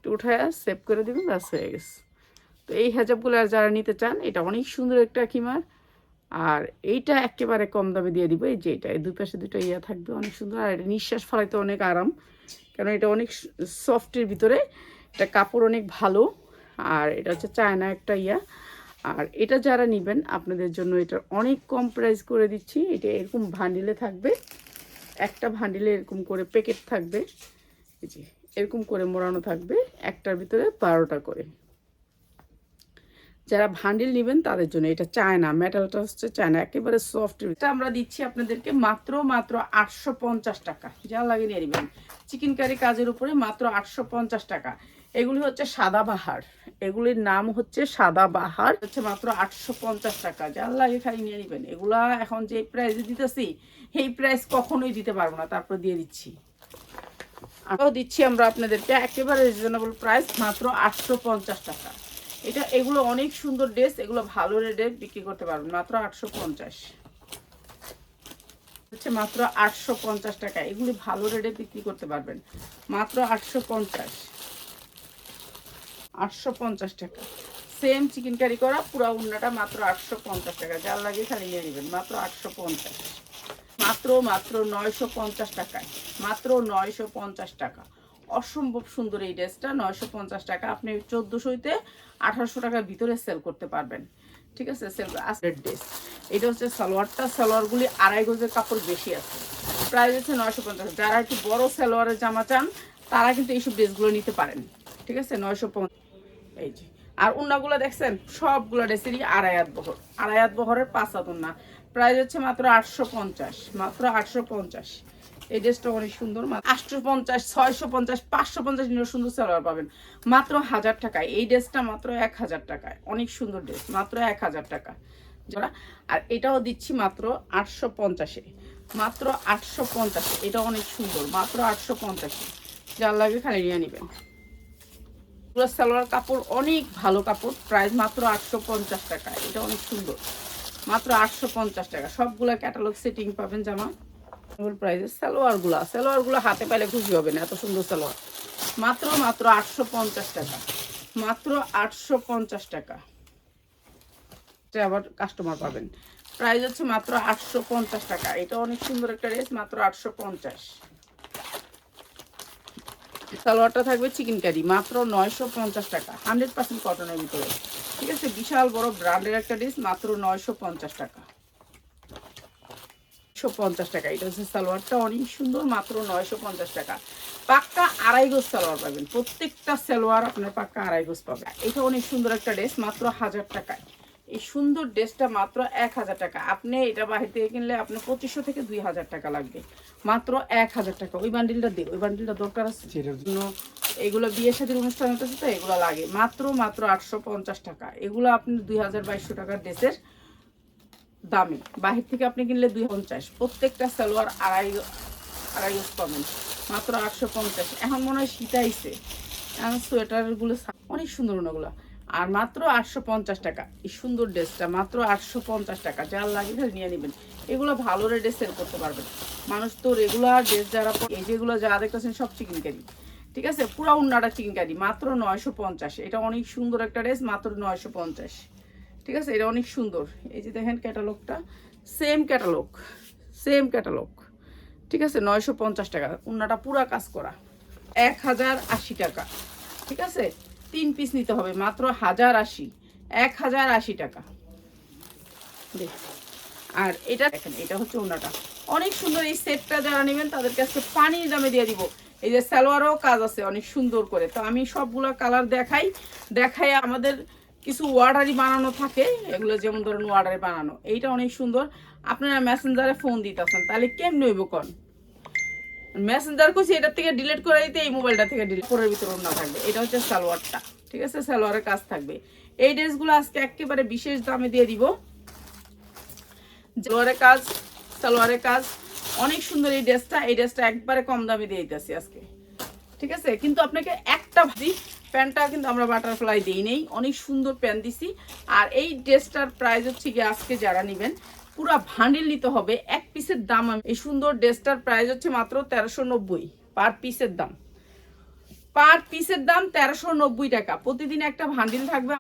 একটু উঠায় সেভ করে দিবেন, ব্যাস হয়ে গেছে। তো এই হেজাবগুলো আর যারা নিতে চান, এটা অনেক সুন্দর একটা খিমার। আর এইটা একেবারে কম দামে দিয়ে দিব। এই যে এটা, এই দুই পাশে দুটো ইয়া থাকবে, অনেক সুন্দর। আর এটা নিঃশ্বাস ফেলাইতে অনেক আরাম, কারণ এটা অনেক সফটের ভিতরে, এটা কাপড় অনেক ভালো। আর এটা হচ্ছে চায়না একটা ইয়া। আর এটা যারা নেবেন আপনাদের জন্য এটা অনেক কম প্রাইস করে দিচ্ছি। এটা এরকম ভান্ডিলে থাকবে, একটা ভান্ডিলে এরকম করে প্যাকেট থাকবে, এই যে এরকম করে মোড়ানো থাকবে, একটার ভিতরে 12টা করে। যারা ভান্ডিল নেবেন তাদের জন্য এটা চায়না, মেটালটা হচ্ছে চায়না, একেবারে সফট। এটা আমরা দিচ্ছি আপনাদেরকে মাত্র 850 টাকা। যা লাগে নিয়ে নেবেন। চিকেন কারি কাজের উপরে মাত্র 850 টাকা। এগুলি হচ্ছে সাদাবাহার, এগুলির নাম হচ্ছে সাদাবাহার, হচ্ছে মাত্র 850 টাকা। যা লাগে খালি নিয়ে নেবেন। এগুলা এখন যে প্রাইসে দিতেছি, এই প্রাইস কখনোই দিতে পারবো না, তারপর দিয়ে দিচ্ছি। আরও দিচ্ছি আমরা আপনাদেরকে একেবারে রিজনেবল প্রাইস, মাত্র 850 টাকা। এটা এগুলো অনেক সুন্দর ড্রেস, এগুলো ভালো রেটে বিক্রি করতে পারবেন, মাত্র 850 হচ্ছে, মাত্র 850 টাকা। এগুলি ভালো রেটে বিক্রি করতে পারবেন, মাত্র 850 টাকা। সেম চিকেন কারি করা পুরা উন্নাটা মাত্র 850 টাকা। যার লাগে খালি নিয়ে নেবেন, মাত্র 850। মাত্র 950 টাকায়, মাত্র 950 টাকা। অসম্ভব সুন্দর এই ড্রেসটা, 950 টাকা। আপনি 1400 1800 টাকার ভিতরে সেল করতে পারবেন। ঠিক আছে, সেল আসলে ড্রেস। এটা হচ্ছে সালোয়ারটা, সালোয়ারগুলি 2.5 গজের কাপড় বেশি আছে, প্রাইস হচ্ছে 950। যারা একটু বড় সালোয়ারের জামা চান তারা কিন্তু এইসব ড্রেসগুলো নিতে পারেন। ঠিক আছে, 950। এই যে, আর উন্নাগুলো দেখছেন সবগুলো ড্রেসেরই 2.5 হাত বহর, 2.5 হাত বহরের 5 হাত উন্না। প্রাইস হচ্ছে মাত্র 850, মাত্র 850। এই ড্রেসটা অনেক সুন্দর, 850, 650, 550 নিয়ে সুন্দর সালোয়ার পাবেন মাত্র 1000 টাকায়। এই ড্রেসটা মাত্র 1000 টাকায়, অনেক সুন্দর ড্রেস, মাত্র 1000 টাকা। আর এটাও দিচ্ছি মাত্র 850-এ, মাত্র 850। এটা অনেক সুন্দর, মাত্র 850। যার লাগে খালি নিয়ে নেবেন। পুরো সালোয়ার কাপড় অনেক ভালো কাপড়, প্রাইস মাত্র 850 টাকা। এটা অনেক সুন্দর, মাত্র 850 টাকা। সবগুলা ক্যাটালগ সেটিং পাবেন জামা প্রাইসে। সালোয়ারগুলো হাতে পাইলে খুশি হবেন, এত সুন্দর সালোয়ার। মাত্র 850 টাকা, মাত্র 850 টাকা। এটা আবার কাস্টমার পাবেন, প্রাইস হচ্ছে মাত্র 850 টাকা। এটা অনেক সুন্দর একটা ড্রেস, মাত্র 850। সালোয়ারটা থাকবে চিকেন কারি, মাত্র 950 টাকা, 100% কটনের ভিতরে। ঠিক আছে, বিশাল বড় ব্র্যান্ডের একটা ড্রেস, মাত্র 950 টাকা, 950 টাকা। এটা হচ্ছে সালোয়ারটা অনেক সুন্দর, মাত্র 950 টাকা। পাক্কা 2.5 গজ সালোয়ার পাবেন, প্রত্যেকটা সালোয়ার আপনার পাক্কা 2.5 গজ পাবেন। এটা অনেক সুন্দর একটা ড্রেস, মাত্র 1000 টাকায়। এই সুন্দর ড্রেসটা মাত্র 1000 টাকা। আপনি এটা বাহির থেকে কিনলে আপনার 2500 থেকে 2000 টাকা লাগবে, মাত্র 1000 টাকা। ওই বান্ডিলটা দিই, ওই বান্ডিলটা দরকার আছে, সেটার জন্য এগুলো বিয়ে শাদীর অনুষ্ঠান হতেছে তো এগুলো লাগে। মাত্র 850 টাকা। এগুলো আপনি 2200 টাকার ড্রেসের দামে, বাহির থেকে আপনি কিনলে 250। প্রত্যেকটা সালোয়ার 2.5 গজ পাবেন, মাত্র 850। এখন মনে হয় শীত আইছে, এখন সোয়েটারগুলো অনেক সুন্দর ওগুলো। আর মাত্র 850 টাকা। এই সুন্দর ড্রেসটা মাত্র 850 টাকা। যার লাগে নিয়ে নেবেন। এগুলো ভালো রেটে সেল করতে পারবেন। মানুষ তো রেগুলার ড্রেস যারা, এই যেগুলো যারা দেখতেছেন সব চিকেন কারি। ঠিক আছে, পুরো উন্নাটা চিকেন কারি, মাত্র 950। এটা অনেক সুন্দর একটা ড্রেস, মাত্র 950। ঠিক আছে, এটা অনেক সুন্দর। এই যে দেখেন ক্যাটালগটা, সেম ক্যাটালগ, সেম ক্যাটালগ। ঠিক আছে, 950 টাকা। উন্নাটা পুরা কাজ করা, 1080 টাকা। ঠিক আছে, 3 পিস নিতে হবে, মাত্র 1080, 1080 টাকা। আর এটা দেখেন, এটা হচ্ছে ওনাটা অনেক সুন্দর। এই সেটটা যারা নেবেন তাদেরকে আজকে পানির দামে দিয়ে দিব। এই যে সালোয়ারও কাজ আছে অনেক সুন্দর করে। তো আমি সবগুলো কালার দেখাই আমাদের কিছু ওয়ার্ডারি বানানো থাকে, এগুলো যেমন ধরুন ওয়ার্ডারি বানানো। এইটা অনেক সুন্দর। আপনারা মেসেঞ্জারে ফোন দিতেছেন, তাহলে কেমন হইব কোন? মেসেঞ্জার করছি, এটার থেকে ডিলিট করে দিতে এই মোবাইলটা থেকে ডিলিট করার ভিতরে না থাকবে। এটা হচ্ছে সালোয়ারটা। ঠিক আছে, সালোয়ারের কাজ থাকবে। এই ড্রেসগুলো আজকে একেবারে বিশেষ দামে দিয়ে দিব। সালোয়ারের কাজ, সালোয়ারের কাজ অনেক সুন্দর। এই ড্রেসটা একবারে কম দামে দিয়ে দিতেছি আজকে। ঠিক আছে, কিন্তু আপনাকে একটা প্যান্টটা কিন্তু আমরা বাটারফ্লাই দিই নেই, অনেক সুন্দর প্যান্ট দিছি। আর এই ড্রেসটার প্রাইস হচ্ছে গিয়ে আজকে যারা নেবেন পুরো ভান্ডিল নিতে হবে, এক পিসের দাম। এই সুন্দর ড্রেসটার প্রাইস হচ্ছে মাত্র 1390 পার পিসের দাম। পার পিসের দাম 1390 টাকা। প্রতিদিন একটা ভান্ডিল থাকবে।